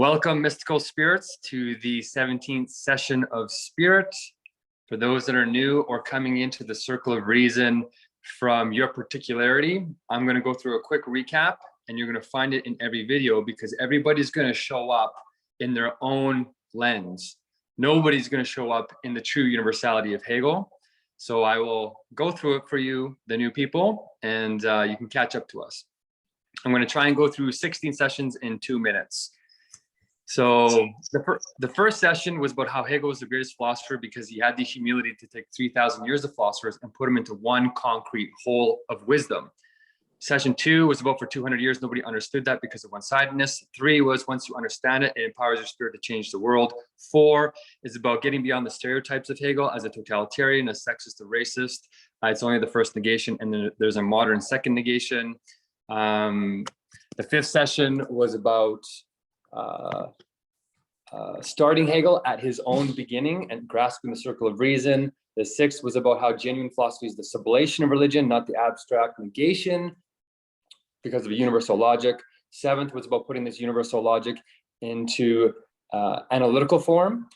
Welcome, mystical spirits, to the 17th session of Spirit. For those that are new or coming into the circle of reason from your particularity, I'm going to go through a quick recap, and you're going to find it in every video because everybody's going to show up in their own lens. Nobody's going to show up in the true universality of Hegel. So I will go through it for you, the new people, and you can catch up to us. I'm going to try and go through 16 sessions in 2 minutes. So the first session was about how Hegel was the greatest philosopher because he had the humility to take 3,000 years of philosophers and put them into one concrete whole of wisdom. Session 2 was about for 200 years, nobody understood that because of one-sidedness. 3 was once you understand it, it empowers your spirit to change the world. 4 is about getting beyond the stereotypes of Hegel as a totalitarian, a sexist, a racist. It's only the first negation, and then there's a modern second negation. The 5th session was about starting Hegel at his own beginning and grasping the circle of reason. The 6th was about how genuine philosophy is the sublation of religion, not the abstract negation because of a universal logic. 7th was about putting this universal logic into analytical form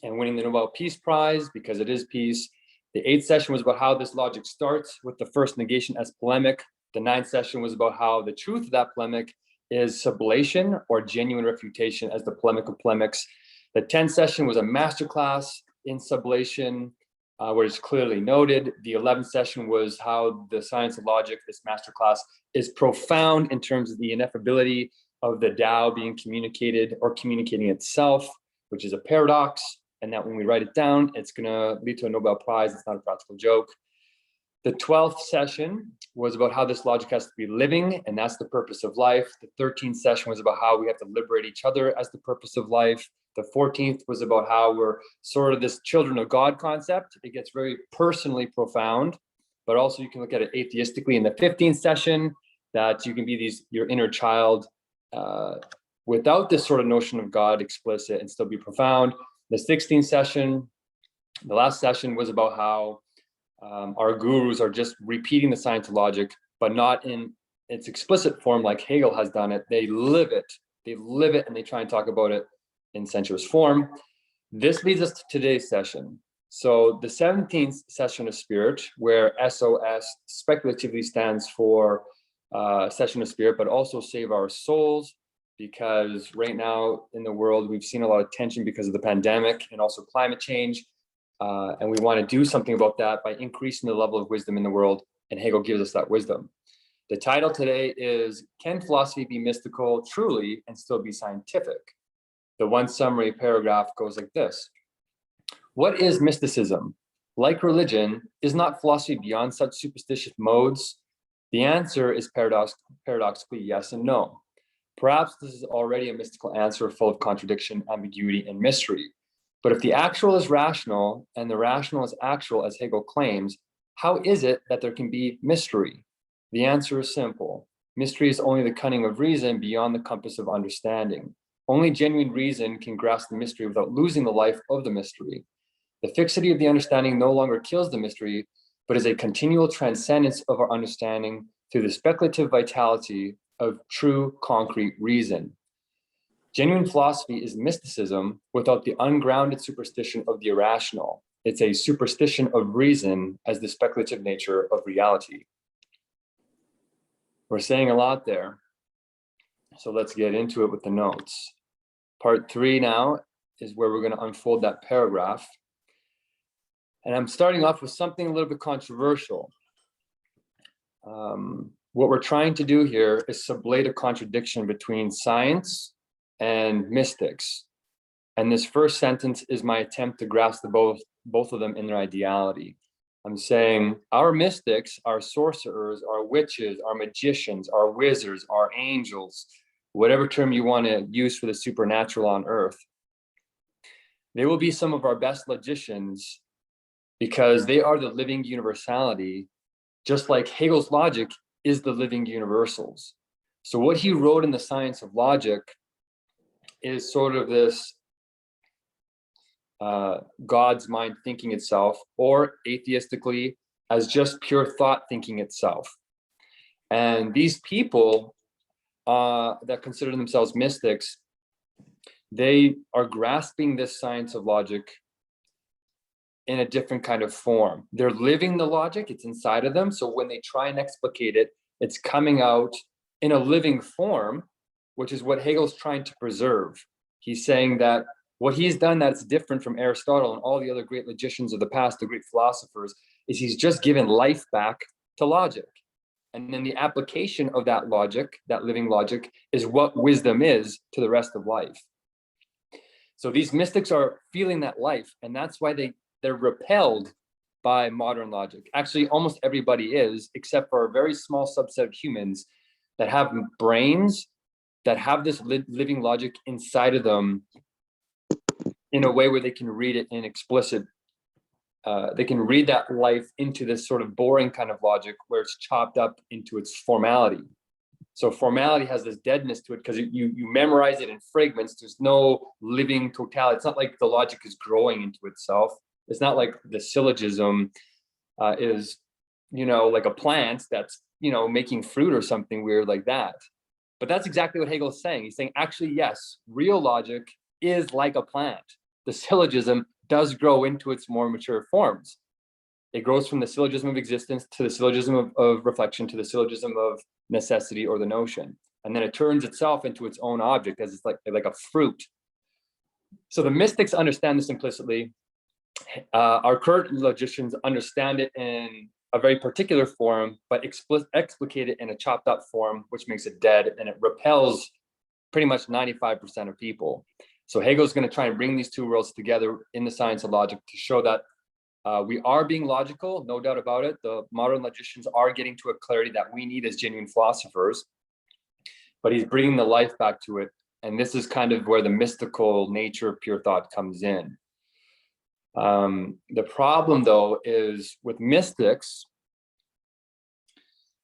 and winning the Nobel Peace Prize because it is peace. The 8th session was about how this logic starts with the first negation as polemic. The 9th session was about how the truth of that polemic is sublation or genuine refutation as the polemic of polemics. The 10th session was a masterclass in sublation, where it's clearly noted. The 11th session was how the science of logic, this masterclass, is profound in terms of the ineffability of the Tao being communicated or communicating itself, which is a paradox, and that when we write it down, it's going to lead to a Nobel Prize. It's not a practical joke. The 12th session was about how this logic has to be living, and that's the purpose of life. The 13th session was about how we have to liberate each other as the purpose of life. The 14th was about how we're sort of this children of God concept. It gets very personally profound, but also you can look at it atheistically in the 15th session, that you can be your inner child without this sort of notion of God explicit and still be profound. The 16th session, the last session, was about how our gurus are just repeating the science of logic, but not in its explicit form like Hegel has done it. They live it. They live it, and they try and talk about it in sensuous form. This leads us to today's session. So the 17th session of Spirit, where SOS speculatively stands for Session of Spirit, but also Save Our Souls, because right now in the world, we've seen a lot of tension because of the pandemic and also climate change. And we want to do something about that by increasing the level of wisdom in the world, and Hegel gives us that wisdom. The title today is, Can Philosophy Be Mystical Truly and Still Be Scientific? The one summary paragraph goes like this. What is mysticism? Like religion, is not philosophy beyond such superstitious modes? The answer is paradoxically yes and no. Perhaps this is already a mystical answer full of contradiction, ambiguity, and mystery. But if the actual is rational and the rational is actual, as Hegel claims, how is it that there can be mystery? The answer is simple. Mystery is only the cunning of reason beyond the compass of understanding. Only genuine reason can grasp the mystery without losing the life of the mystery. The fixity of the understanding no longer kills the mystery, but is a continual transcendence of our understanding through the speculative vitality of true concrete reason. Genuine philosophy is mysticism without the ungrounded superstition of the irrational. It's a superstition of reason as the speculative nature of reality. We're saying a lot there, so let's get into it with the notes. Part 3 now is where we're going to unfold that paragraph. And I'm starting off with something a little bit controversial. What we're trying to do here is sublate a contradiction between science and mystics. And this first sentence is my attempt to grasp both of them in their ideality. I'm saying our mystics, our sorcerers, our witches, our magicians, our wizards, our angels, whatever term you want to use for the supernatural on earth, they will be some of our best logicians because they are the living universality, just like Hegel's logic is the living universals. So what he wrote in the science of logic is sort of this God's mind thinking itself, or atheistically, as just pure thought thinking itself. And these people that consider themselves mystics they are grasping this science of logic in a different kind of form. They're living the logic, it's inside of them. So when they try and explicate it, it's coming out in a living form, which is what Hegel's trying to preserve. He's saying that what he's done that's different from Aristotle and all the other great logicians of the past, the great philosophers, is he's just given life back to logic. And then the application of that logic, that living logic, is what wisdom is to the rest of life. So these mystics are feeling that life, and that's why they're repelled by modern logic. Actually, almost everybody is, except for a very small subset of humans that have brains that have this living logic inside of them in a way where they can read it in explicit. They can read that life into this sort of boring kind of logic where it's chopped up into its formality. So formality has this deadness to it because you memorize it in fragments. There's no living totality. It's not like the logic is growing into itself. It's not like the syllogism is, like a plant that's, making fruit or something weird like that. But that's exactly what Hegel is saying. He's saying, actually, yes, real logic is like a plant. The syllogism does grow into its more mature forms. It grows from the syllogism of existence to the syllogism of reflection to the syllogism of necessity or the notion. And then it turns itself into its own object as it's like a fruit. So the mystics understand this implicitly. Our current logicians understand it in a very particular form, but explicate it in a chopped up form, which makes it dead, and it repels pretty much 95% of people. So Hegel's going to try and bring these two worlds together in the science of logic to show that we are being logical, no doubt about it. The modern logicians are getting to a clarity that we need as genuine philosophers, but he's bringing the life back to it. And this is kind of where the mystical nature of pure thought comes in. The problem, though, is with mystics,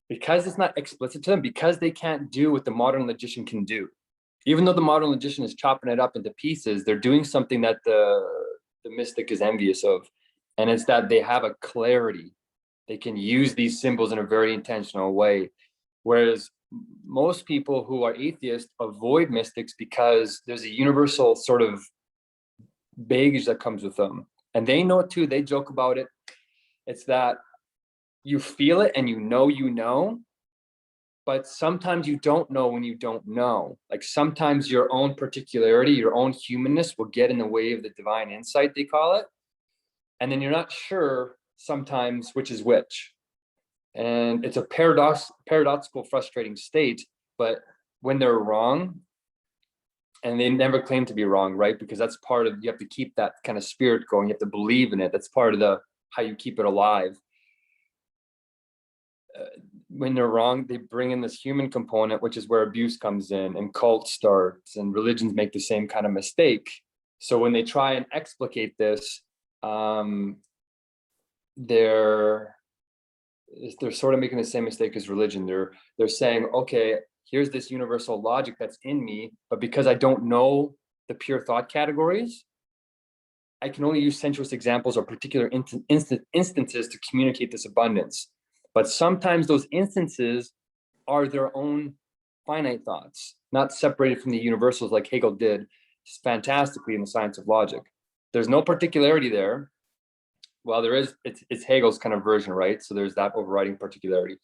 because it's not explicit to them, because they can't do what the modern logician can do. Even though the modern logician is chopping it up into pieces, they're doing something that the mystic is envious of. And it's that they have a clarity. They can use these symbols in a very intentional way. Whereas most people who are atheists avoid mystics because there's a universal sort of baggage that comes with them. And they know it too, they joke about it. It's that you feel it and you know, but sometimes you don't know when you don't know. Like sometimes your own particularity, your own humanness will get in the way of the divine insight, they call it. And then you're not sure sometimes which is which. And it's a paradoxical, frustrating state, but when they're wrong, and they never claim to be wrong, right? Because that's part of, you have to keep that kind of spirit going. You have to believe in it. That's part of how you keep it alive. When they're wrong, they bring in this human component, which is where abuse comes in and cults starts and religions make the same kind of mistake. So when they try and explicate this, they're sort of making the same mistake as religion. They're saying, okay, here's this universal logic that's in me, but because I don't know the pure thought categories, I can only use sensuous examples or particular instances to communicate this abundance. But sometimes those instances are their own finite thoughts, not separated from the universals like Hegel did fantastically in the science of logic. There's no particularity there. Well, there is, it's Hegel's kind of version, right? So there's that overriding particularity.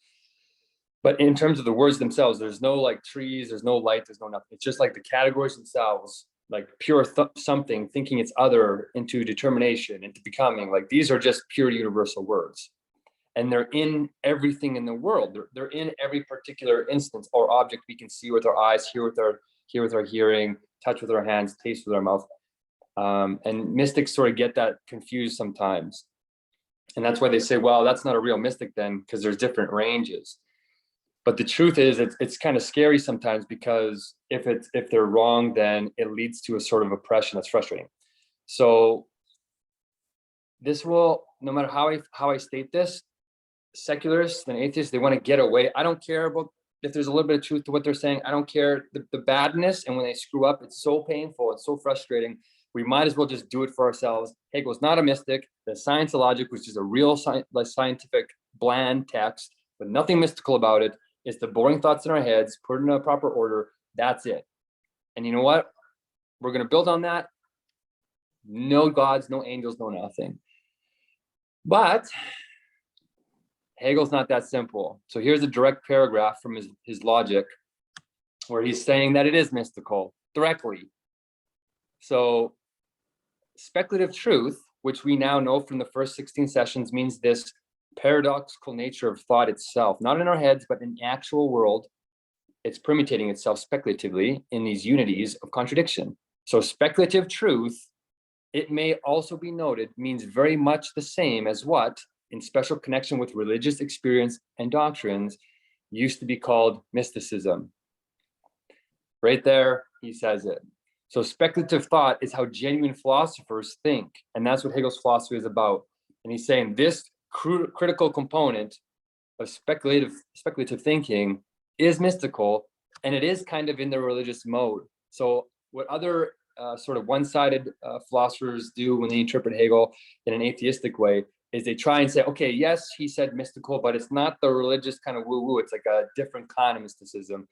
But in terms of the words themselves, there's no like trees, there's no light, there's no nothing. It's just like the categories themselves, like pure something, thinking it's other, into determination, into becoming. Like these are just pure universal words. And they're in everything in the world. They're in every particular instance or object we can see with our eyes, hear with our hearing, touch with our hands, taste with our mouth. And mystics sort of get that confused sometimes. And that's why they say, well, that's not a real mystic then, because there's different ranges. But the truth is, it's kind of scary sometimes, because if they're wrong, then it leads to a sort of oppression that's frustrating. So this will, no matter how I state this, secularists and atheists, they want to get away. I don't care about if there's a little bit of truth to what they're saying. I don't care the badness. And when they screw up, it's so painful. It's so frustrating. We might as well just do it for ourselves. Hegel's not a mystic. The science of logic, which is a real scientific, bland text with nothing mystical about it, is the boring thoughts in our heads, put in a proper order. That's it. And you know what? We're going to build on that. No gods, no angels, no nothing. But Hegel's not that simple. So here's a direct paragraph from his logic where he's saying that it is mystical directly. So speculative truth, which we now know from the first 16 sessions, means this paradoxical nature of thought itself, not in our heads, but in the actual world. It's permutating itself speculatively in these unities of contradiction. So speculative truth, it may also be noted, means very much the same as what, in special connection with religious experience and doctrines, used to be called mysticism. Right there, he says it. So speculative thought is how genuine philosophers think, and that's what Hegel's philosophy is about. And he's saying this critical component of speculative thinking is mystical, and it is kind of in the religious mode. So what other sort of one-sided philosophers do when they interpret Hegel in an atheistic way is they try and say, okay, yes, he said mystical, but it's not the religious kind of woo-woo. It's like a different kind of mysticism.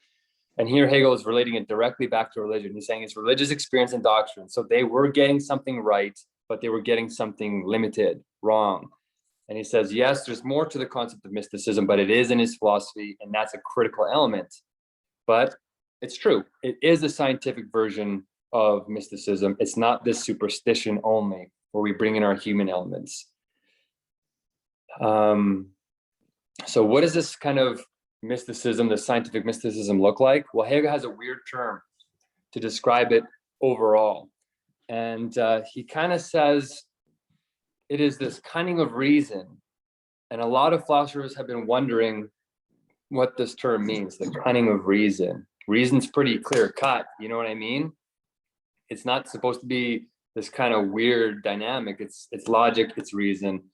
And here Hegel is relating it directly back to religion. He's saying it's religious experience and doctrine. So they were getting something right, but they were getting something limited, wrong. And he says, yes, there's more to the concept of mysticism, but it is in his philosophy, and that's a critical element. But it's true. It is a scientific version of mysticism. It's not this superstition only, where we bring in our human elements. So what does this kind of mysticism, the scientific mysticism, look like? Well, Hegel has a weird term to describe it overall. And he kind of says it is this cunning of reason. And a lot of philosophers have been wondering what this term means, the cunning of reason. Reason's pretty clear cut, you know what I mean? It's not supposed to be this kind of weird dynamic. It's logic, it's reason.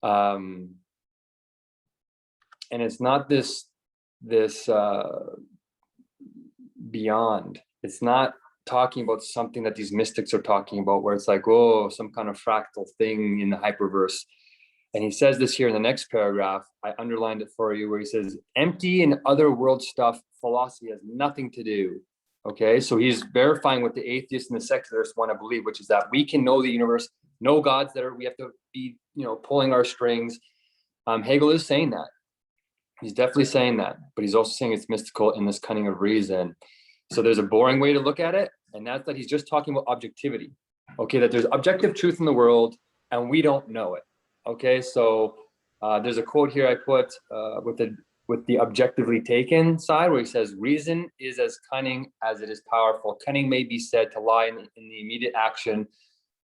And it's not this beyond. It's not talking about something that these mystics are talking about, where it's like, oh, some kind of fractal thing in the hyperverse. And he says this here in the next paragraph. I underlined it for you, where he says, empty and other world stuff, philosophy has nothing to do. Okay, so he's verifying what the atheists and the secularists want to believe, which is that we can know the universe, no gods that are, we have to be, pulling our strings. Hegel is saying that. He's definitely saying that, but he's also saying it's mystical in this cunning of reason. So there's a boring way to look at it, and that's that he's just talking about objectivity. Okay, that there's objective truth in the world, and we don't know it. Okay, so there's a quote here I put with the objectively taken side, where he says, reason is as cunning as it is powerful. Cunning may be said to lie in the immediate action,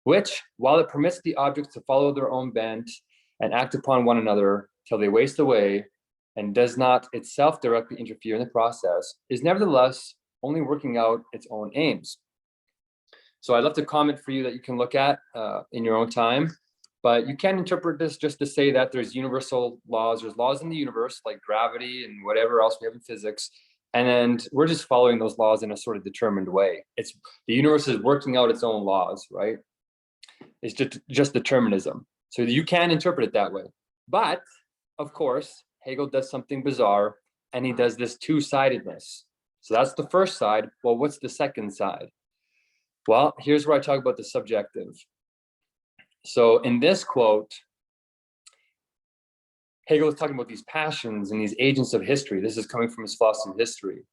which, while it permits the objects to follow their own bent and act upon one another till they waste away, and does not itself directly interfere in the process, is nevertheless only working out its own aims. So I'd love to comment for you that you can look at in your own time, but you can interpret this just to say that there's universal laws, there's laws in the universe like gravity and whatever else we have in physics, and we're just following those laws in a sort of determined way. It's the universe is working out its own laws, right? It's just determinism. So you can interpret it that way. But of course, Hegel does something bizarre, and he does this two-sidedness. So that's the first side. Well, what's the second side? Well, here's where I talk about the subjective. So in this quote, Hegel is talking about these passions and these agents of history. This is coming from his philosophy of history.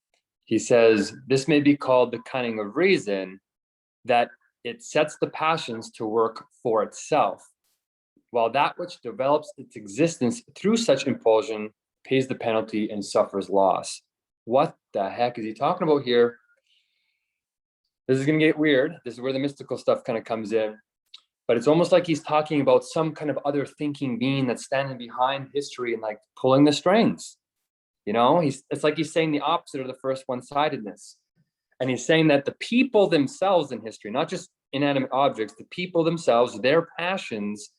He says, this may be called the cunning of reason, that it sets the passions to work for itself, while that which develops its existence through such impulsion pays the penalty and suffers loss. What the heck is he talking about here? This is going to get weird. This is where the mystical stuff kind of comes in. But it's almost like he's talking about some kind of other thinking being that's standing behind history and like pulling the strings. It's like he's saying the opposite of the first one-sidedness. And he's saying that the people themselves in history, not just inanimate objects, the people themselves, their passions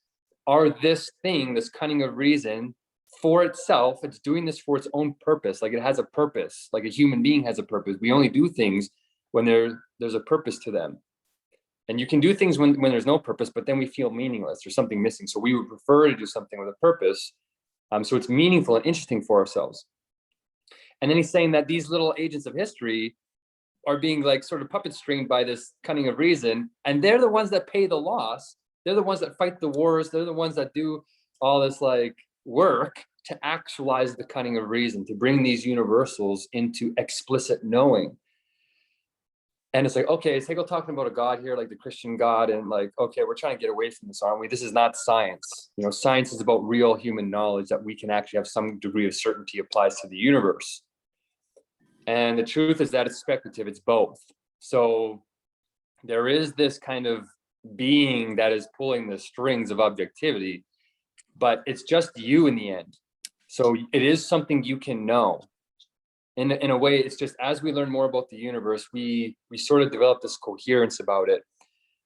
are this thing, this cunning of reason for itself. It's doing this for its own purpose. Like it has a purpose, like a human being has a purpose. We only do things when there's a purpose to them. And you can do things when there's no purpose, but then we feel meaningless. There's something missing. So we would prefer to do something with a purpose. So it's meaningful and interesting for ourselves. And then he's saying that these little agents of history, are being like sort of puppet stringed by this cunning of reason, and they're the ones that pay the loss. They're the ones that fight the wars. They're the ones that do all this like work to actualize the cunning of reason, to bring these universals into explicit knowing. And it's like, okay, is Hegel talking about a God here, like the Christian God? And like, okay, we're trying to get away from this, aren't we? This is not science. You know, science is about real human knowledge that we can actually have some degree of certainty applies to the universe. And the truth is that it's speculative, it's both. So there is this kind of being that is pulling the strings of objectivity, but it's just you in the end. So it is something you can know. In a way, it's just as we learn more about the universe, we sort of develop this coherence about it.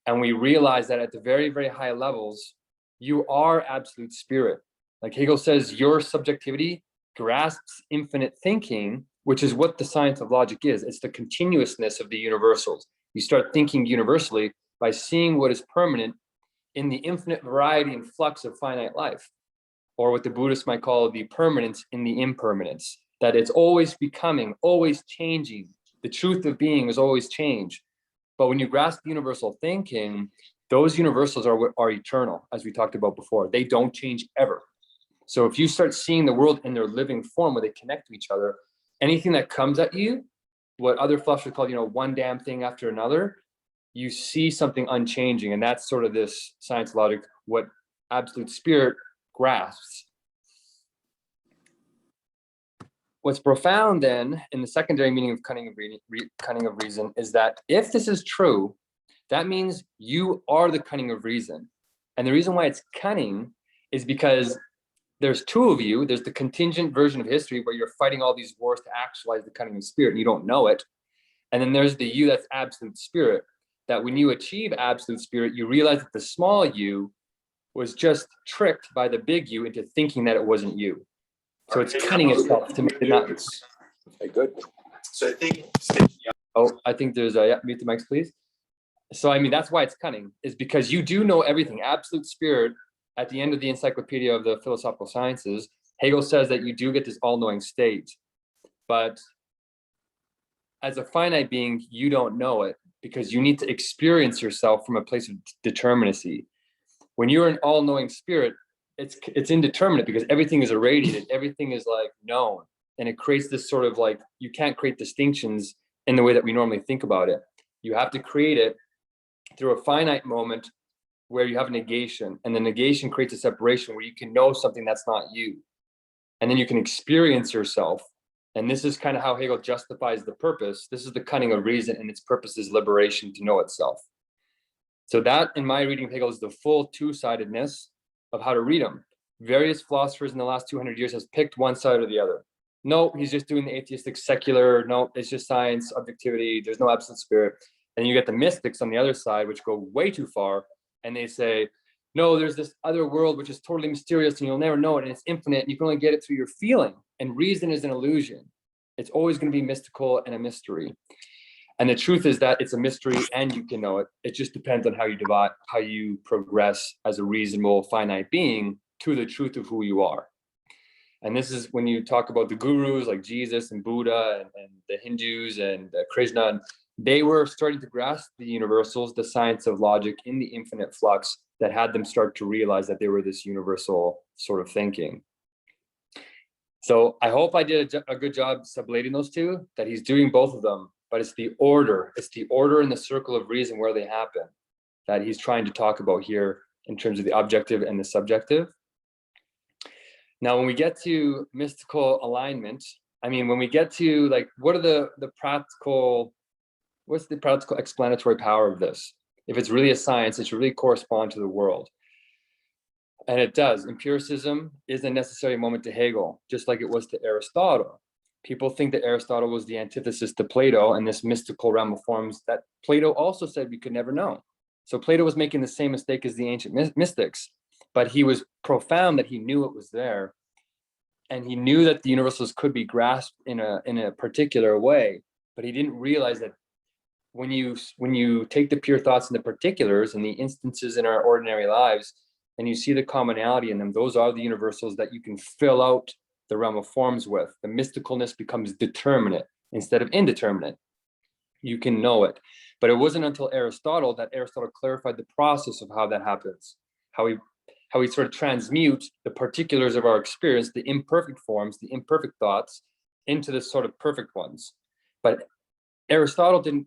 And we realize that at the very, very high levels, you are absolute spirit. Like Hegel says, your subjectivity grasps infinite thinking, which is what the science of logic is. It's the continuousness of the universals. You start thinking universally by seeing what is permanent in the infinite variety and flux of finite life, or what the Buddhists might call the permanence in the impermanence. That it's always becoming, always changing. The truth of being is always change. But when you grasp universal thinking, those universals are eternal, as we talked about before. They don't change ever. So if you start seeing the world in their living form where they connect to each other, anything that comes at you, what other philosophers call, one damn thing after another, you see something unchanging. And that's sort of this science logic, what absolute spirit grasps. What's profound then in the secondary meaning of cunning of reason is that if this is true, that means you are the cunning of reason. And the reason why it's cunning is because there's two of you. There's the contingent version of history where you're fighting all these wars to actualize the cunning of spirit and you don't know it. And then there's the you that's absolute spirit, that when you achieve absolute spirit, you realize that the small you was just tricked by the big you into thinking that it wasn't you. So it's cunning itself to make it not. Okay, good. So I think. Oh, I think there's a, yeah, mute the mics, please. So, I mean, that's why it's cunning, is because you do know everything. Absolute spirit, at the end of the Encyclopedia of the Philosophical Sciences, Hegel says that you do get this all-knowing state. But as a finite being, you don't know it because you need to experience yourself from a place of determinacy. When you're an all-knowing spirit, it's indeterminate because everything is irradiated, everything is like known, and it creates this sort of like, you can't create distinctions in the way that we normally think about it. You have to create it through a finite moment where you have a negation, and the negation creates a separation where you can know something that's not you, and then you can experience yourself. And this is kind of how Hegel justifies the purpose. This is the cunning of reason, and its purpose is liberation to know itself. So that, in my reading of Hegel, is the full two-sidedness of how to read him. Various philosophers in the last 200 years has picked one side or the other. No, he's just doing the atheistic secular. No, it's just science, objectivity. There's no absolute spirit. And you get the mystics on the other side, which go way too far. And they say, no, there's this other world, which is totally mysterious and you'll never know it. And it's infinite. And you can only get it through your feeling. And reason is an illusion. It's always going to be mystical and a mystery. And the truth is that it's a mystery and you can know it. It just depends on how you progress as a reasonable finite being to the truth of who you are. And this is when you talk about the gurus like Jesus and Buddha and the Hindus and Krishna, they were starting to grasp the universals, the science of logic in the infinite flux that had them start to realize that they were this universal sort of thinking. So I hope I did a good job sublating those two, that he's doing both of them. But it's the order in the circle of reason where they happen that he's trying to talk about here in terms of the objective and the subjective. Now, when we get to mystical alignment, I mean, when we get to like, what's the practical explanatory power of this? If it's really a science, it should really correspond to the world. And it does. Empiricism is a necessary moment to Hegel, just like it was to Aristotle. People think that Aristotle was the antithesis to Plato and this mystical realm of forms that Plato also said we could never know. So Plato was making the same mistake as the ancient mystics, but he was profound that he knew it was there. And he knew that the universals could be grasped in a particular way, but he didn't realize that when you take the pure thoughts and the particulars and the instances in our ordinary lives, and you see the commonality in them, those are the universals that you can fill out the realm of forms with. The mysticalness becomes determinate instead of indeterminate. you can know it. But it wasn't until Aristotle that Aristotle clarified the process of how that happens, how we sort of transmute the particulars of our experience, the imperfect forms, the imperfect thoughts, into the sort of perfect ones. But Aristotle didn't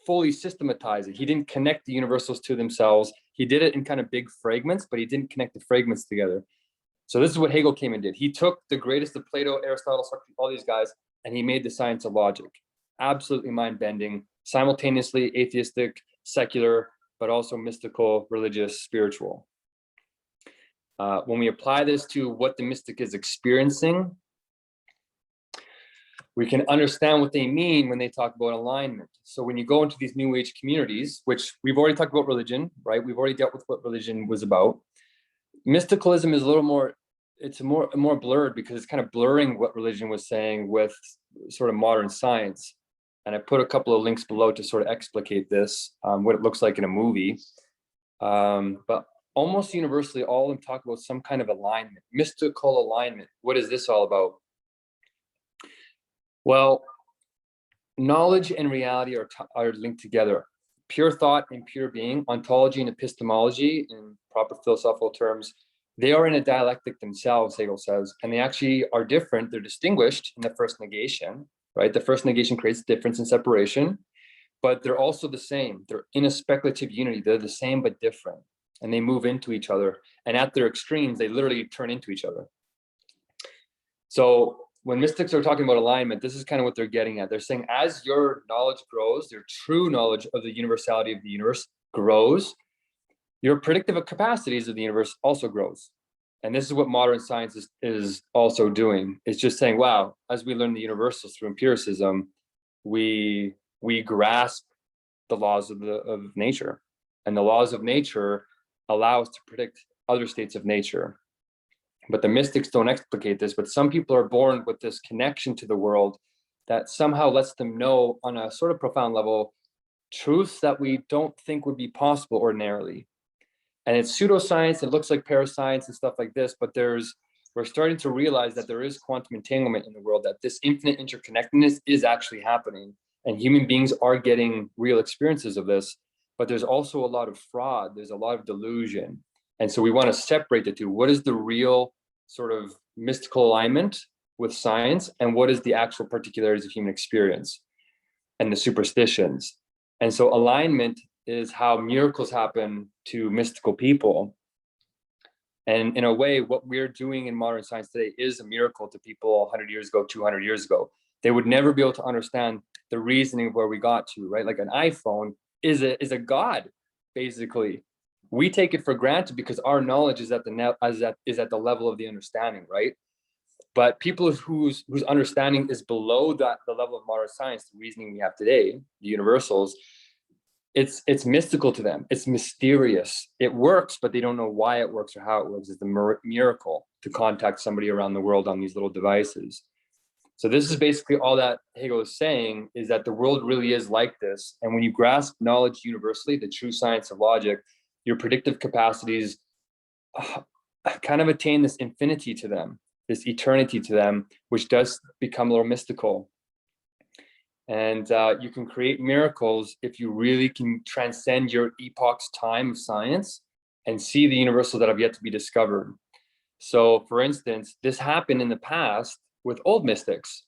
fully systematize it. He didn't connect the universals to themselves. He did it in kind of big fragments, but he didn't connect the fragments together. So this is what Hegel came and did. He took the greatest of Plato, Aristotle, Socrates, all these guys, and he made the science of logic. Absolutely mind-bending, simultaneously atheistic, secular, but also mystical, religious, spiritual. When we apply this to what the mystic is experiencing, we can understand what they mean when they talk about alignment. So when you go into these New Age communities, which we've already talked about religion, right? We've already dealt with what religion was about. Mysticalism is a little more, it's more blurred because it's kind of blurring what religion was saying with sort of modern science. And I put a couple of links below to sort of explicate this, what it looks like in a movie. But almost universally, all of them talk about some kind of alignment, mystical alignment. What is this all about? Well, knowledge and reality are linked together. Pure thought and pure being, ontology and epistemology in proper philosophical terms, they are in a dialectic themselves, Hegel says, and they actually are different. They're distinguished in the first negation, right? The first negation creates difference and separation, but they're also the same. They're in a speculative unity. They're the same but different, and they move into each other. And at their extremes, they literally turn into each other. So when mystics are talking about alignment, this is kind of what they're getting at. They're saying as your knowledge grows, your true knowledge of the universality of the universe grows, your predictive capacities of the universe also grows. And this is what modern science is also doing. It's just saying, wow, as we learn the universals through empiricism, we grasp the laws of nature. And the laws of nature allow us to predict other states of nature. But the mystics don't explicate this, but some people are born with this connection to the world that somehow lets them know on a sort of profound level truths that we don't think would be possible ordinarily. And it's pseudoscience, it looks like parascience and stuff like this, but we're starting to realize that there is quantum entanglement in the world, that this infinite interconnectedness is actually happening, and human beings are getting real experiences of this, but there's also a lot of fraud, there's a lot of delusion. And so we want to separate the two. What is the real sort of mystical alignment with science, and what is the actual particularities of human experience and the superstitions? And so alignment is how miracles happen to mystical people. And in a way, what we're doing in modern science today is a miracle to people 100 years ago, 200 years ago. They would never be able to understand the reasoning of where we got to, right? Like an iPhone is a god, basically. We take it for granted because our knowledge is at the level of the understanding, right? But people whose understanding is below the level of modern science, the reasoning we have today, the universals, it's mystical to them. It's mysterious. It works, but they don't know why it works or how it works. It's the miracle to contact somebody around the world on these little devices. So this is basically all that Hegel is saying, is that the world really is like this. And when you grasp knowledge universally, the true science of logic, your predictive capacities kind of attain this infinity to them, this eternity to them, which does become a little mystical. And you can create miracles if you really can transcend your epoch's time of science and see the universals that have yet to be discovered. So for instance, this happened in the past with old mystics,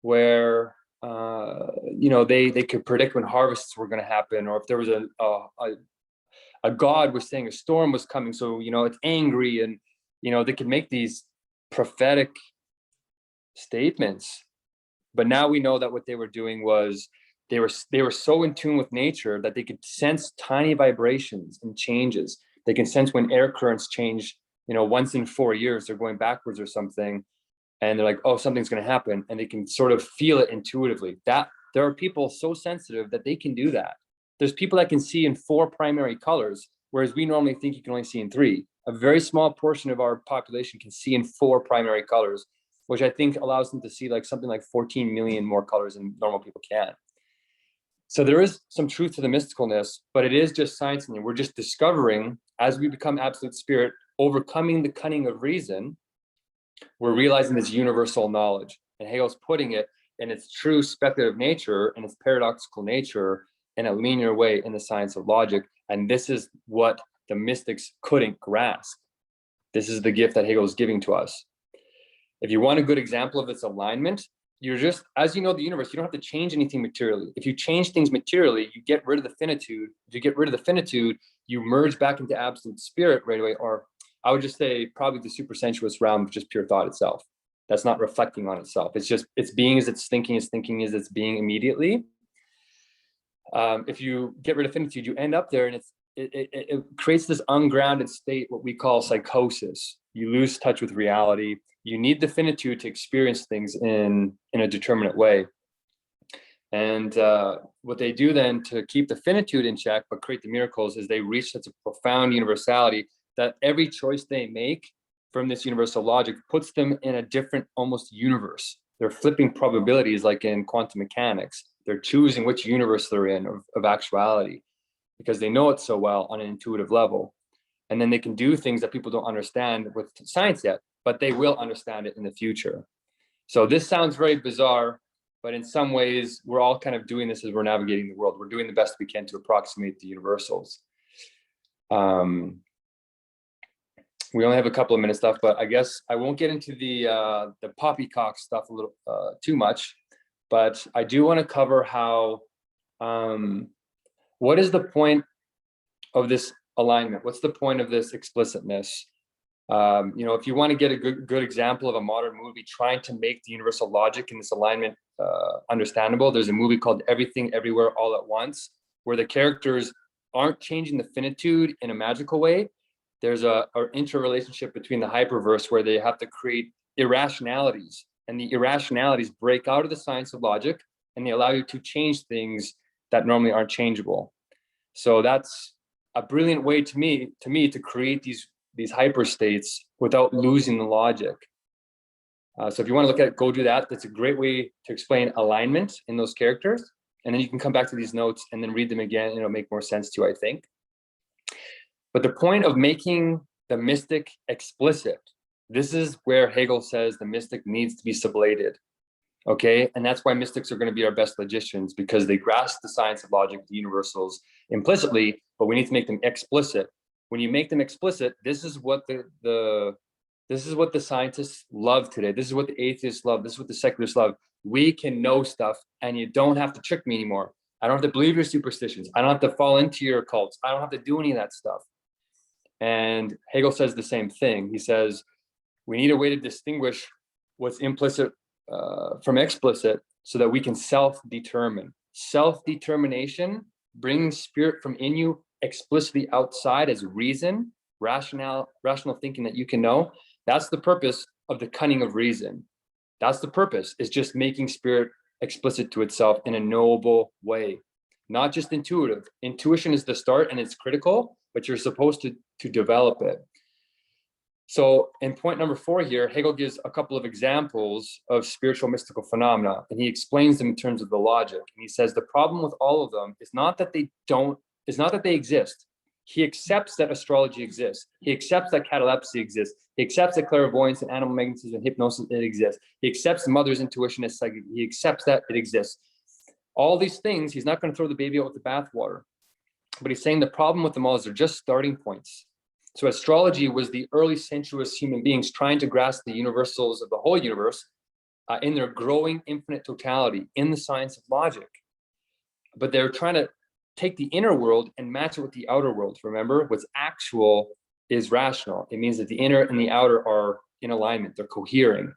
where they could predict when harvests were going to happen, or if there was a god was saying a storm was coming, so it's angry, and they could make these prophetic statements. But now we know that what they were doing was they were so in tune with nature that they could sense tiny vibrations and changes. They can sense when air currents change, once in 4 years, they're going backwards or something, and they're like, oh, something's going to happen, and they can sort of feel it intuitively. That there are people so sensitive that they can do that. There's people that can see in 4 primary colors, whereas we normally think you can only see in 3. A very small portion of our population can see in 4 primary colors, which I think allows them to see like something like 14 million more colors than normal people can. So there is some truth to the mysticalness, but it is just science, and we're just discovering, as we become absolute spirit, overcoming the cunning of reason, we're realizing this universal knowledge. And Hegel's putting it in its true speculative nature and its paradoxical nature in a linear way in the science of logic. And this is what the mystics couldn't grasp. This is the gift that Hegel is giving to us. If you want a good example of its alignment, you're just, as you know the universe, you don't have to change anything materially. If you change things materially, you get rid of the finitude. If you get rid of the finitude, you merge back into absolute spirit right away. Or I would just say probably the supersensuous realm of just pure thought itself. That's not reflecting on itself. It's just, it's being as it's thinking as it's being immediately. If you get rid of finitude, you end up there, and it creates this ungrounded state, what we call psychosis. You lose touch with reality. You need the finitude to experience things in a determinate way. And what they do then to keep the finitude in check, but create the miracles, is they reach such a profound universality that every choice they make from this universal logic puts them in a different almost universe. They're flipping probabilities like in quantum mechanics. They're choosing which universe they're in of actuality, because they know it so well on an intuitive level. And then they can do things that people don't understand with science yet, but they will understand it in the future. So this sounds very bizarre, but in some ways, we're all kind of doing this as we're navigating the world. We're doing the best we can to approximate the universals. We only have a couple of minutes left, but I guess I won't get into the poppycock stuff a little too much, but I do want to cover how, what is the point of this alignment? What's the point of this explicitness? If you want to get a good example of a modern movie trying to make the universal logic in this alignment understandable, there's a movie called Everything Everywhere All at Once, where the characters aren't changing the finitude in a magical way. There's an interrelationship between the hyperverse where they have to create irrationalities, and the irrationalities break out of the science of logic, and they allow you to change things that normally aren't changeable. So that's a brilliant way to me to create these hyper states without losing the logic. So if you want to look at it, go do that. That's a great way to explain alignment in those characters. And then you can come back to these notes and then read them again, and it'll make more sense to you, I think. But the point of making the mystic explicit, this is where Hegel says the mystic needs to be sublated. Okay, and that's why mystics are going to be our best logicians, because they grasp the science of logic, the universals implicitly, but we need to make them explicit. When you make them explicit, this is what the scientists love today. This is what the atheists love. This is what the secularists love. We can know stuff, and you don't have to trick me anymore. I don't have to believe your superstitions. I don't have to fall into your cults. I don't have to do any of that stuff. And Hegel says the same thing. He says we need a way to distinguish what's implicit from explicit, so that we can self-determine. Self-determination, bringing spirit from in you explicitly outside as reason, rational thinking that you can know. That's the purpose of the cunning of reason. That's the purpose, is just making spirit explicit to itself in a knowable way, not just intuitive. Intuition is the start and it's critical, but you're supposed to develop it. So in point number 4 here, Hegel gives a couple of examples of spiritual mystical phenomena, and he explains them in terms of the logic. And he says the problem with all of them is not that they exist. He accepts that astrology exists. He accepts that catalepsy exists. He accepts that clairvoyance and animal magnetism and hypnosis, it exists. He accepts the mother's intuition as psychic. He accepts that it exists. All these things, he's not going to throw the baby out with the bathwater. But he's saying the problem with them all is they're just starting points. So astrology was the early sensuous human beings trying to grasp the universals of the whole universe in their growing infinite totality in the science of logic. But they're trying to take the inner world and match it with the outer world. Remember, what's actual is rational. It means that the inner and the outer are in alignment, they're cohering.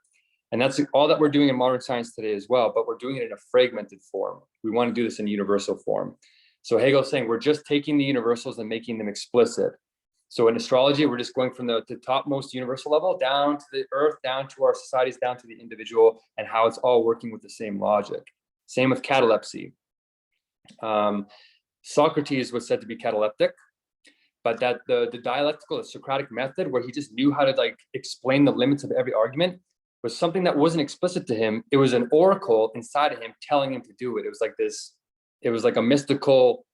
And that's all that we're doing in modern science today as well, but we're doing it in a fragmented form. We want to do this in universal form. So Hegel's saying we're just taking the universals and making them explicit. So in astrology, we're just going from the topmost universal level down to the earth, down to our societies, down to the individual, and how it's all working with the same logic. Same with catalepsy. Socrates was said to be cataleptic, but that the dialectical, the Socratic method, where he just knew how to explain the limits of every argument, was something that wasn't explicit to him. It was an oracle inside of him telling him to do it. It was like this, it was like a mystical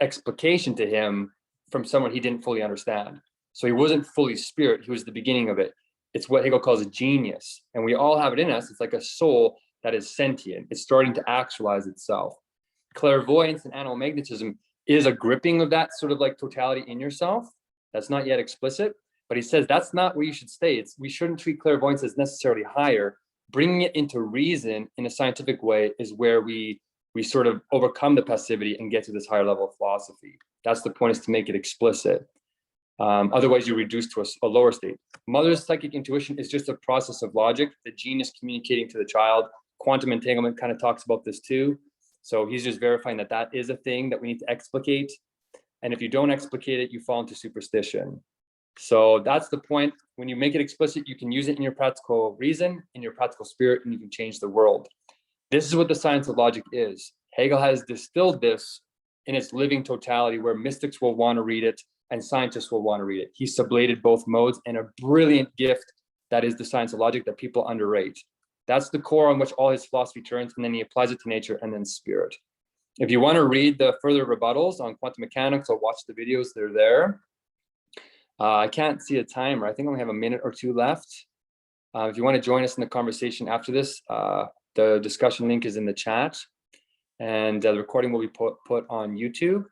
explication to him from someone he didn't fully understand. So he wasn't fully spirit, he was the beginning of it. It's what Hegel calls a genius. And we all have it in us. It's like a soul that is sentient. It's starting to actualize itself. Clairvoyance and animal magnetism is a gripping of that sort of like totality in yourself. That's not yet explicit, but he says that's not where you should stay. We shouldn't treat clairvoyance as necessarily higher. Bringing it into reason in a scientific way is where we sort of overcome the passivity and get to this higher level of philosophy. That's the point, is to make it explicit. Otherwise, you reduce to a lower state. Mother's psychic intuition is just a process of logic. The gene is communicating to the child. Quantum entanglement kind of talks about this too. So he's just verifying that that is a thing that we need to explicate. And if you don't explicate it, you fall into superstition. So that's the point. When you make it explicit, you can use it in your practical reason, in your practical spirit, and you can change the world. This is what the science of logic is. Hegel has distilled this in its living totality, where mystics will want to read it and scientists will want to read it. He sublated both modes, and a brilliant gift that is the science of logic that people underrate. That's the core on which all his philosophy turns, and then he applies it to nature and then spirit. If you want to read the further rebuttals on quantum mechanics or watch the videos, they're there. I can't see a timer. I think I only have a minute or two left. If you want to join us in the conversation after this, the discussion link is in the chat, and the recording will be put on YouTube.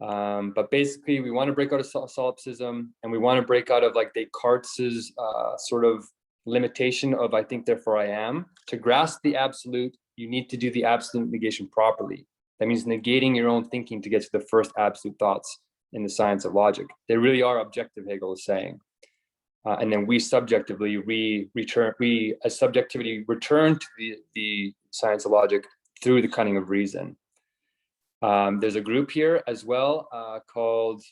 But basically, we want to break out of solipsism, and we want to break out of like Descartes's sort of limitation of I think, therefore I am. To grasp the absolute, you need to do the absolute negation properly. That means negating your own thinking to get to the first absolute thoughts in the science of logic. They really are objective, Hegel is saying. And then we subjectively as subjectivity return to the science of logic through the cunning of reason. There's a group here as well called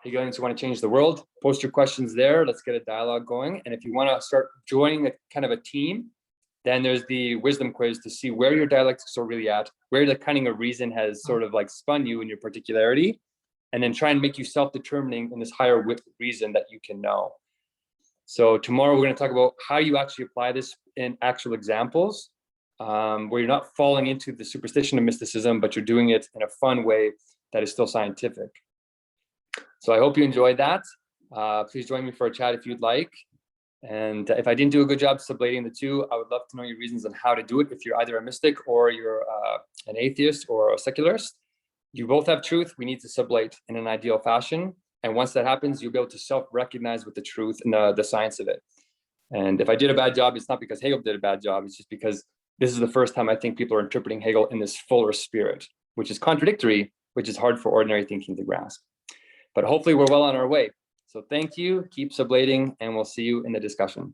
Hegelians Who Want to Change the World. Post your questions there. Let's get a dialogue going. And if you want to start joining a kind of a team, then there's the wisdom quiz to see where your dialectics are really at, where the cunning of reason has sort of like spun you in your particularity, and then try and make you self-determining in this higher reason that you can know. So tomorrow we're going to talk about how you actually apply this in actual examples, where you're not falling into the superstition of mysticism, but you're doing it in a fun way that is still scientific. So I hope you enjoyed that. Please join me for a chat if you'd like. And if I didn't do a good job sublating the two, I would love to know your reasons on how to do it. If you're either a mystic or you're an atheist or a secularist, you both have truth. We need to sublate in an ideal fashion. And once that happens, you'll be able to self-recognize with the truth and the science of it. And if I did a bad job, it's not because Hegel did a bad job. It's just because this is the first time I think people are interpreting Hegel in this fuller spirit, which is contradictory, which is hard for ordinary thinking to grasp. But hopefully we're well on our way. So thank you, keep sublating, and we'll see you in the discussion.